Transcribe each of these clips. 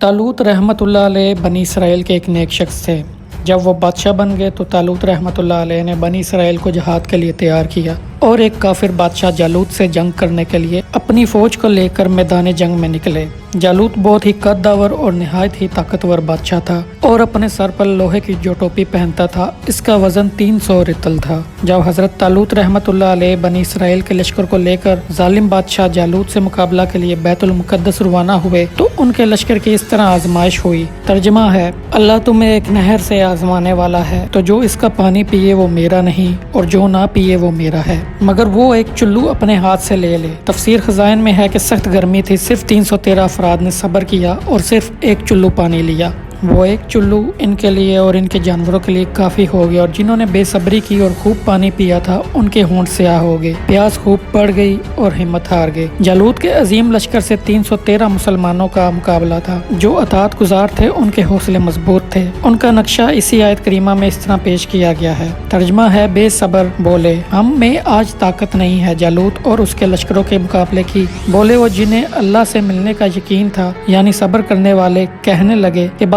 तालूत रहमतुल्लाह अलैह बनी इसराइल के एक नेक शख्स थे। जब वो बादशाह बन गए तो तालूत रहमतुल्लाह अलैह ने बनी इसराइल को जहाद के लिए तैयार किया और एक काफिर बादशाह जालूत से जंग करने के लिए अपनी फौज को लेकर मैदान जंग में निकले। जालूत बहुत ही कद्दावर और निहायत ही ताकतवर बादशाह था और अपने सर पर लोहे की जो टोपी पहनता था इसका वजन 300 रितल था। जब हजरत तालूत रहमतुल्लाह अलैह बनी इसराइल के लश्कर को लेकर जालिम बादशाह जालूत से मुकाबला के लिए बैतुल मुकद्दस रवाना हुए तो उनके लश्कर की इस तरह आजमाइश हुई। तर्जमा है, अल्लाह तुम्हें एक नहर से आजमाने वाला है, तो जो इसका पानी पिए वो मेरा नहीं और जो ना पिए वो मेरा है, मगर वो एक चुल्लू अपने हाथ से ले ले। तफसीर खजाइन में है कि सख्त गर्मी थी, सिर्फ 313 अफराद ने सब्र किया और सिर्फ एक चुल्लू पानी लिया। वो एक चुल्लू इनके लिए और इनके जानवरों के लिए काफ़ी हो गया और जिन्होंने बेसब्री की और खूब पानी पिया था उनके होंठ स्याह हो गए, प्यास खूब बढ़ गई और हिम्मत हार गए। जालूत के अजीम लश्कर से 313 मुसलमानों का मुकाबला था। जो अतात गुजार थे उनके हौसले मजबूत थे। उनका नक्शा इसी आयत करीमा में इस तरह पेश किया गया है। तर्जमा है, बेसब्र बोले, हम में आज ताकत नहीं है जालूत और उसके लश्करों के मुकाबले की। बोले वो जिन्हें अल्लाह से मिलने का यकीन था, यानी सब्र करने वाले, कहने लगे कि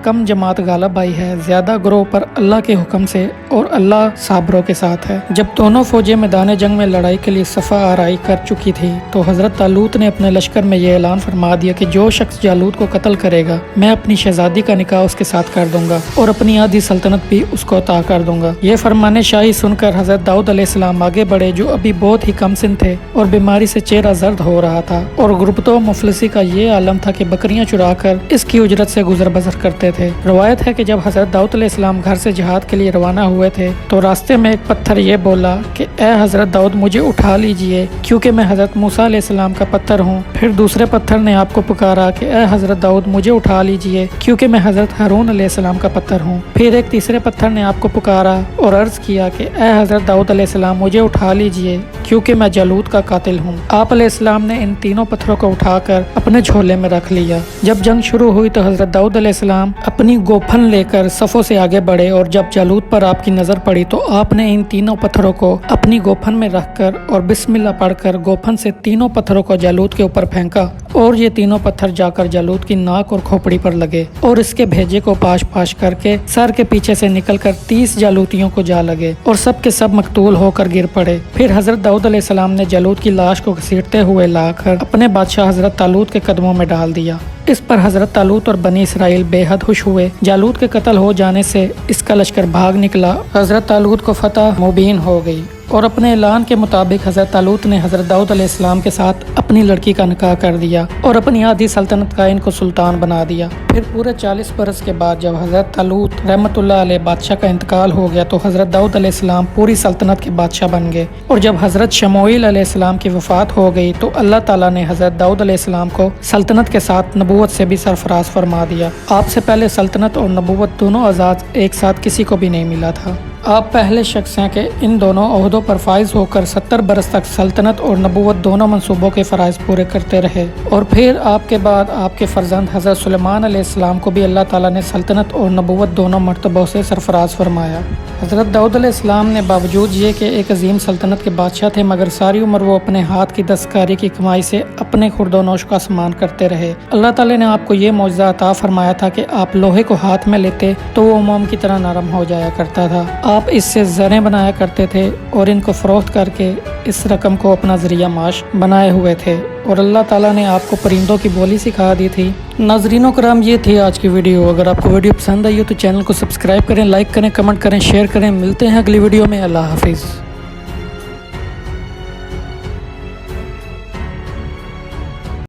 कम जमात गालब आई है, ज्यादा ग्रोह पर अल्लाह के हुक्म से और अल्लाह साबरों के साथ है। जब दोनों फौजें मैदान जंग में लड़ाई के लिए सफा आराई कर चुकी थी तो हजरत तालूत ने अपने लश्कर में यह ऐलान फरमा दिया कि जो शख्स जालूत को कत्ल करेगा मैं अपनी शहजादी का निकाह उसके साथ कर दूंगा और अपनी आधी सल्तनत भी उसको अता कर दूंगा। ये फरमाने शाही सुनकर हजरत दाऊद अलैहिस्सलाम आगे बढ़े, जो अभी बहुत ही कम सिन थे और बीमारी से चेहरा जर्द हो रहा था और गुर्बतो मुफलिसी का ये आलम था कि बकरियां चुरा कर इसकी उजरत से गुजर बसर करते थे। रवायत है कि जब हजरत दाऊद अलैहिस्सलाम घर से जिहाद के लिए रवाना हुए थे तो रास्ते में एक पत्थर ये बोला कि ए हजरत दाऊद मुझे उठा लीजिए क्योंकि मैं हजरत मूसा अलैहिस्सलाम का पत्थर हूँ। फिर दूसरे पत्थर ने आपको पुकारा कि ए हजरत दाऊद मुझे उठा लीजिए क्योंकि मैं हजरत हारून अलैहिस्सलाम का पत्थर हूँ। फिर एक तीसरे पत्थर ने आपको पुकारा और अर्ज किया कि ए हजरत दाऊद अलैहिस्सलाम मुझे उठा लीजिए क्योंकि मैं जालूत का कातिल हूँ। आप अलैहिस्सलाम ने इन तीनों पत्थरों को उठाकर अपने झोले में रख लिया। जब जंग शुरू हुई तो हजरत दाऊद अलैहिस्सलाम अपनी गोफन लेकर सफों से आगे बढ़े और जब जालूत पर आपकी नजर पड़ी तो आपने इन तीनों पत्थरों को अपनी गोफन में रखकर और बिस्मिल्लाह पढ़कर गोफन से तीनों पत्थरों को जालूत के ऊपर फेंका और ये तीनों पत्थर जाकर जालूत की नाक और खोपड़ी पर लगे और इसके भेजे को पाश पाश करके सर के पीछे से निकलकर 30 जालूतियों को जा लगे और सब के सब मकतूल होकर गिर पड़े। फिर हजरत दाऊद अलैहिस्सलाम ने जालूत की लाश को घसीटते हुए लाकर अपने बादशाह हजरत तालूत के कदमों में डाल दिया। इस पर हजरत तालूत और बनी इसराइल बेहद खुश हुए। जालूत के कत्ल हो जाने से इसका लश्कर भाग निकला। हजरत तालूत को फतह मुबीन हो गई और अपने ऐलान के मुताबिक हजरत तालूत ने हजरत दाऊद अलैहिस्सलाम के साथ अपनी लड़की का निकाह कर दिया और अपनी आधी सल्तनत का इनको सुल्तान बना दिया। फिर पूरे 40 बरस के बाद जब हजरत तालूत रहमतुल्लाह अलैह बादशाह का इंतकाल हो गया तो हजरत दाऊद अलैहिस्सलाम पूरी सल्तनत के बादशाह बन गए और जब हजरत शमूएल अलैहिस्सलाम की वफात हो गई तो अल्लाह ताला ने हजरत दाऊद अलैहिस्सलाम को सल्तनत के साथ नबूवत से भी सरफराज फरमा दिया। आपसे पहले सल्तनत और नबूवत दोनों आज़ाद एक साथ किसी को भी नहीं मिला था। आप पहले शख्स हैं कि इन दोनों ओहदों पर फाइज होकर 70 बरस तक सल्तनत और नबूवत दोनों मंसूबों के फ़राइज़ पूरे करते रहे और फिर आपके बाद आपके फ़र्जंद हज़रत सुलेमान अलैहिस्सलाम को भी अल्लाह ताला ने सल्तनत और नबूवत दोनों मर्तबों से सरफराज फरमाया। हज़रत दाऊद अलैहिस्सलाम ने बावजूद ये कि एक अजीम सल्तनत के बादशाह थे मगर सारी उम्र वो अपने हाथ की दस्तकारी की कमाई से अपने खुर्दोनोश का सामान करते रहे। अल्लाह ताला ने आपको ये मौजज़ा अता फरमाया था कि आप लोहे को हाथ में लेते तो वो मोम की तरह नरम हो जाया करता था। आप इससे ज़रें बनाया करते थे और इनको फ़रोख्त करके इस रकम को अपना ज़रिया माश बनाए हुए थे और अल्लाह ताला ने आपको परिंदों की बोली सिखा दी थी। नाज़रीनों कराम, ये थी आज की वीडियो। अगर आपको वीडियो पसंद आई हो तो चैनल को सब्सक्राइब करें, लाइक करें, कमेंट करें, शेयर करें। मिलते हैं अगली वीडियो में। अल्लाह हाफिज़।